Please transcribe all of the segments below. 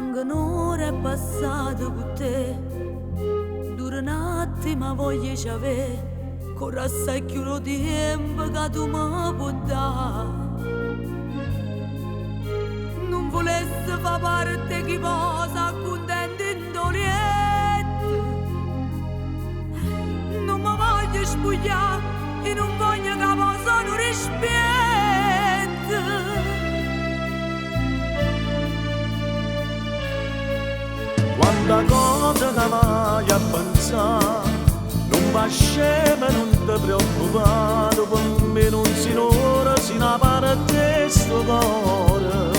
Anche un'ora è passata con te, dura un attimo voglio c'avere, corre assai più lo tempo che tu mi puoi dare. Non volessi far parte chi posa contento in doliette, non mi voglio spogliare e non voglio che posa non rispetto. Quanta cosa che vai a pensare, non va scema, non ti preoccupare, per me non si ora, si una parte sto cuore.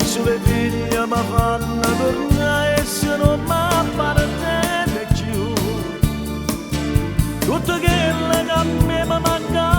Sulle figlie mi fanno tornare e se non mi parte più, tutto quello che a me mi manca